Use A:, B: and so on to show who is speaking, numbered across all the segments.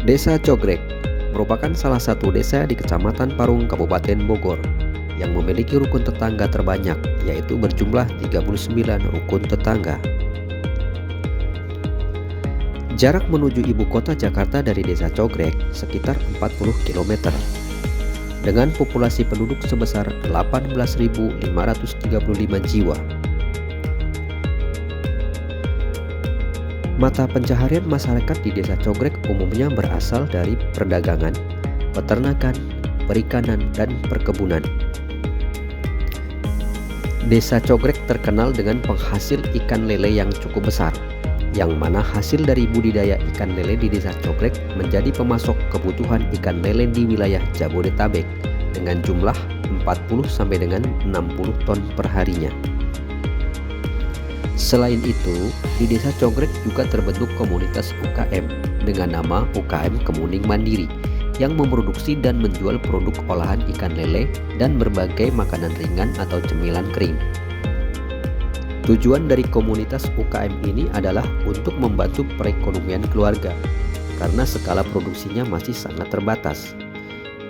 A: Desa Cogrek merupakan salah satu desa di Kecamatan Parung, Kabupaten Bogor yang memiliki rukun tetangga terbanyak, yaitu berjumlah 39 rukun tetangga. Jarak menuju ibu kota Jakarta dari Desa Cogrek sekitar 40 km. Dengan populasi penduduk sebesar 18.535 jiwa. Mata pencaharian masyarakat di Desa Cogrek umumnya berasal dari perdagangan, peternakan, perikanan, dan perkebunan. Desa Cogrek terkenal dengan penghasil ikan lele yang cukup besar, yang mana hasil dari budidaya ikan lele di Desa Cogrek menjadi pemasok kebutuhan ikan lele di wilayah Jabodetabek dengan jumlah 40 sampai dengan 60 ton per harinya. Selain itu, di Desa Cogrek juga terbentuk komunitas UKM dengan nama UKM Kemuning Mandiri yang memproduksi dan menjual produk olahan ikan lele dan berbagai makanan ringan atau cemilan kering. Tujuan dari komunitas UKM ini adalah untuk membantu perekonomian keluarga karena skala produksinya masih sangat terbatas.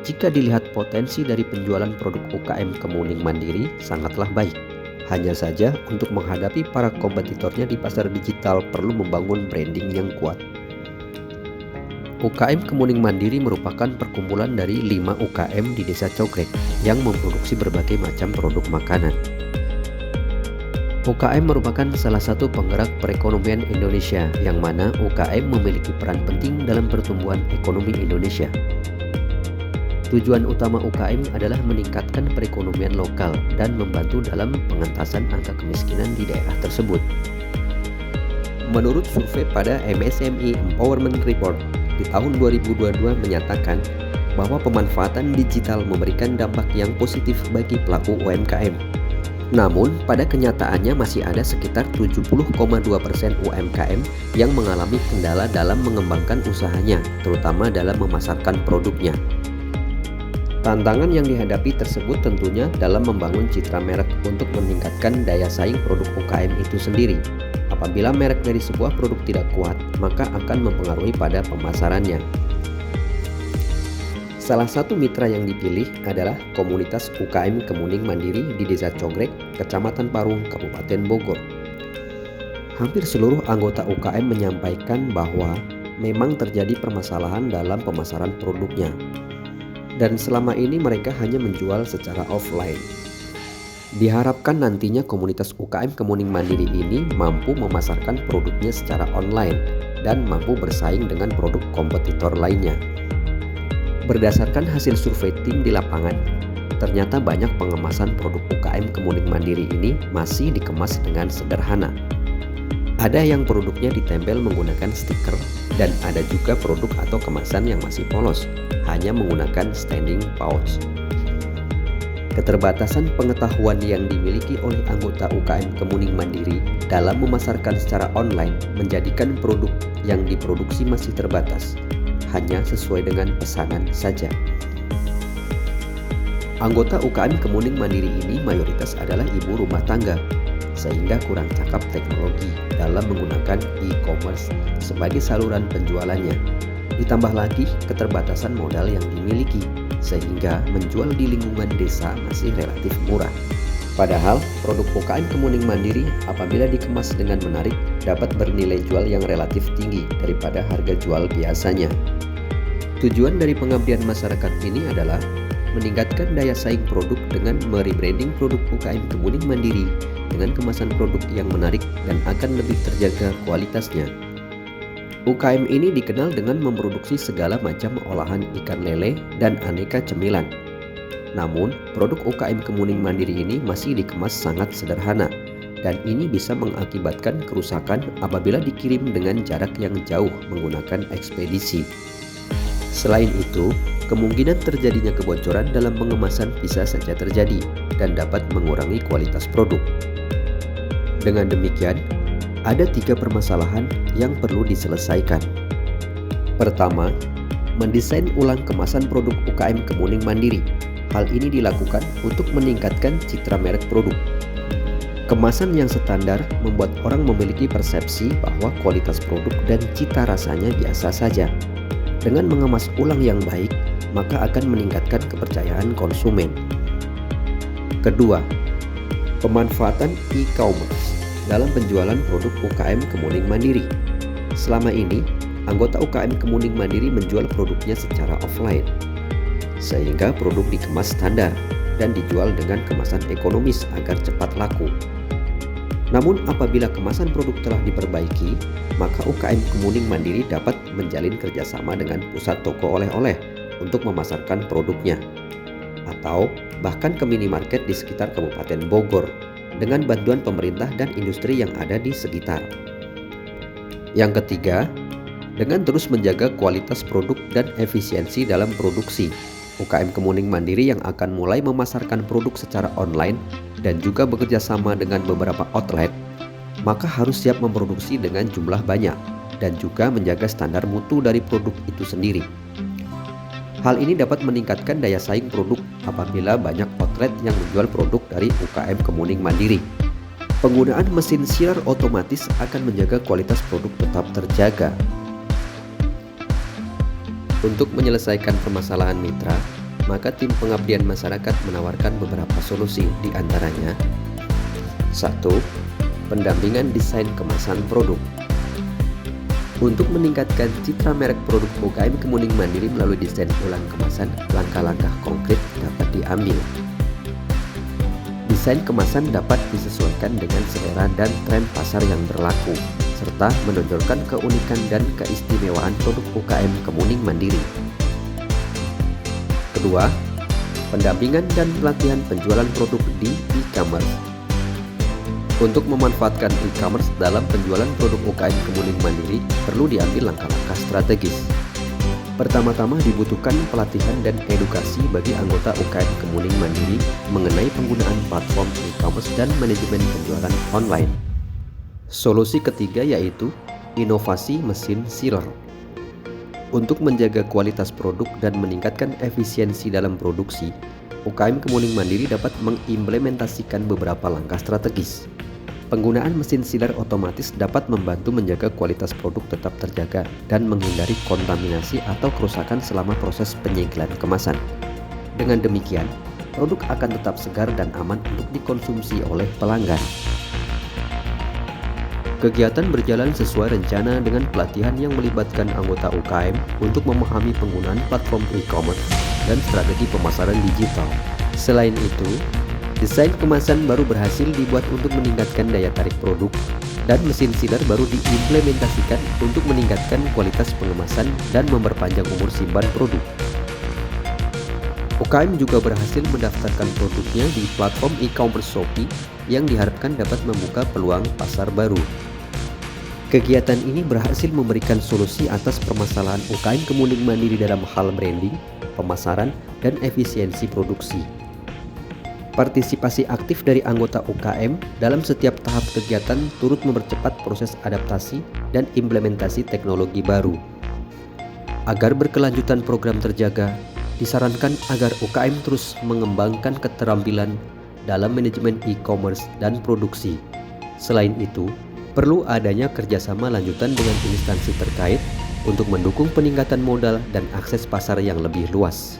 A: Jika dilihat potensi dari penjualan produk UKM Kemuning Mandiri sangatlah baik. Hanya saja untuk menghadapi para kompetitornya di pasar digital perlu membangun branding yang kuat. UKM Kemuning Mandiri merupakan perkumpulan dari 5 UKM di Desa Cogrek yang memproduksi berbagai macam produk makanan. UKM merupakan salah satu penggerak perekonomian Indonesia yang mana UKM memiliki peran penting dalam pertumbuhan ekonomi Indonesia. Tujuan utama UKM adalah meningkatkan perekonomian lokal dan membantu dalam pengentasan angka kemiskinan di daerah tersebut. Menurut survei pada MSME Empowerment Report di tahun 2022 menyatakan bahwa pemanfaatan digital memberikan dampak yang positif bagi pelaku UMKM. Namun, pada kenyataannya masih ada sekitar 70,2% UMKM yang mengalami kendala dalam mengembangkan usahanya, terutama dalam memasarkan produknya. Tantangan yang dihadapi tersebut tentunya dalam membangun citra merek untuk meningkatkan daya saing produk UKM itu sendiri. Apabila merek dari sebuah produk tidak kuat, maka akan mempengaruhi pada pemasarannya. Salah satu mitra yang dipilih adalah komunitas UKM Kemuning Mandiri di Desa Cogrek, Kecamatan Parung, Kabupaten Bogor. Hampir seluruh anggota UKM menyampaikan bahwa memang terjadi permasalahan dalam pemasaran produknya. Dan selama ini mereka hanya menjual secara offline. Diharapkan nantinya komunitas UKM Kemuning Mandiri ini mampu memasarkan produknya secara online dan mampu bersaing dengan produk kompetitor lainnya. Berdasarkan hasil survei tim di lapangan, ternyata banyak pengemasan produk UKM Kemuning Mandiri ini masih dikemas dengan sederhana. Ada yang produknya ditempel menggunakan stiker dan ada juga produk atau kemasan yang masih polos, hanya menggunakan standing pouch. Keterbatasan pengetahuan yang dimiliki oleh anggota UKM Kemuning Mandiri dalam memasarkan secara online menjadikan produk yang diproduksi masih terbatas, hanya sesuai dengan pesanan saja. Anggota UKM Kemuning Mandiri ini mayoritas adalah ibu rumah tangga, sehingga kurang cakap teknologi dalam menggunakan e-commerce sebagai saluran penjualannya. Ditambah lagi keterbatasan modal yang dimiliki, sehingga menjual di lingkungan desa masih relatif murah. Padahal produk UKM Kemuning Mandiri apabila dikemas dengan menarik dapat bernilai jual yang relatif tinggi daripada harga jual biasanya. Tujuan dari pengabdian masyarakat ini adalah meningkatkan daya saing produk dengan merebranding produk UKM Kemuning Mandiri dengan kemasan produk yang menarik dan akan lebih terjaga kualitasnya. UKM ini dikenal dengan memproduksi segala macam olahan ikan lele dan aneka cemilan. Namun, produk UKM Kemuning Mandiri ini masih dikemas sangat sederhana dan ini bisa mengakibatkan kerusakan apabila dikirim dengan jarak yang jauh menggunakan ekspedisi. Selain itu, kemungkinan terjadinya kebocoran dalam pengemasan bisa saja terjadi dan dapat mengurangi kualitas produk. Dengan demikian, ada 3 permasalahan yang perlu diselesaikan. Pertama, mendesain ulang kemasan produk UKM Kemuning Mandiri. Hal ini dilakukan untuk meningkatkan citra merek produk. Kemasan yang standar membuat orang memiliki persepsi bahwa kualitas produk dan cita rasanya biasa saja. Dengan mengemas ulang yang baik, maka akan meningkatkan kepercayaan konsumen. Kedua, pemanfaatan e-commerce dalam penjualan produk UKM Kemuning Mandiri. Selama ini, anggota UKM Kemuning Mandiri menjual produknya secara offline, sehingga produk dikemas standar dan dijual dengan kemasan ekonomis agar cepat laku. Namun apabila kemasan produk telah diperbaiki, maka UKM Kemuning Mandiri dapat menjalin kerjasama dengan pusat toko oleh-oleh untuk memasarkan produknya, atau bahkan ke minimarket di sekitar Kabupaten Bogor dengan bantuan pemerintah dan industri yang ada di sekitar. Yang ketiga, dengan terus menjaga kualitas produk dan efisiensi dalam produksi, UKM Kemuning Mandiri yang akan mulai memasarkan produk secara online dan juga bekerja sama dengan beberapa outlet, maka harus siap memproduksi dengan jumlah banyak dan juga menjaga standar mutu dari produk itu sendiri. Hal ini dapat meningkatkan daya saing produk apabila banyak outlet yang menjual produk dari UKM Kemuning Mandiri. Penggunaan mesin silar otomatis akan menjaga kualitas produk tetap terjaga. Untuk menyelesaikan permasalahan mitra, maka tim pengabdian masyarakat menawarkan beberapa solusi, di antaranya 1. Pendampingan desain kemasan produk. Untuk meningkatkan citra merek produk UKM Kemuning Mandiri melalui desain ulang kemasan, langkah-langkah konkret dapat diambil. Desain kemasan dapat disesuaikan dengan selera dan tren pasar yang berlaku, serta menonjolkan keunikan dan keistimewaan produk UKM Kemuning Mandiri. Kedua, pendampingan dan pelatihan penjualan produk di e-commerce. Untuk memanfaatkan e-commerce dalam penjualan produk UKM Kemuning Mandiri, perlu diambil langkah-langkah strategis. Pertama-tama dibutuhkan pelatihan dan edukasi bagi anggota UKM Kemuning Mandiri mengenai penggunaan platform e-commerce dan manajemen penjualan online. Solusi ketiga yaitu inovasi mesin sealer. Untuk menjaga kualitas produk dan meningkatkan efisiensi dalam produksi, UKM Kemuning Mandiri dapat mengimplementasikan beberapa langkah strategis. Penggunaan mesin sealer otomatis dapat membantu menjaga kualitas produk tetap terjaga dan menghindari kontaminasi atau kerusakan selama proses penyegelan kemasan. Dengan demikian, produk akan tetap segar dan aman untuk dikonsumsi oleh pelanggan. Kegiatan berjalan sesuai rencana dengan pelatihan yang melibatkan anggota UKM untuk memahami penggunaan platform e-commerce dan strategi pemasaran digital. Selain itu, desain kemasan baru berhasil dibuat untuk meningkatkan daya tarik produk, dan mesin sealer baru diimplementasikan untuk meningkatkan kualitas pengemasan dan memperpanjang umur simpan produk. UKM juga berhasil mendaftarkan produknya di platform e-commerce Shopee yang diharapkan dapat membuka peluang pasar baru. Kegiatan ini berhasil memberikan solusi atas permasalahan UKM Kemuning Mandiri dalam hal branding, pemasaran, dan efisiensi produksi. Partisipasi aktif dari anggota UKM dalam setiap tahap kegiatan turut mempercepat proses adaptasi dan implementasi teknologi baru. Agar berkelanjutan program terjaga, disarankan agar UKM terus mengembangkan keterampilan dalam manajemen e-commerce dan produksi. Selain itu, perlu adanya kerjasama lanjutan dengan instansi terkait untuk mendukung peningkatan modal dan akses pasar yang lebih luas.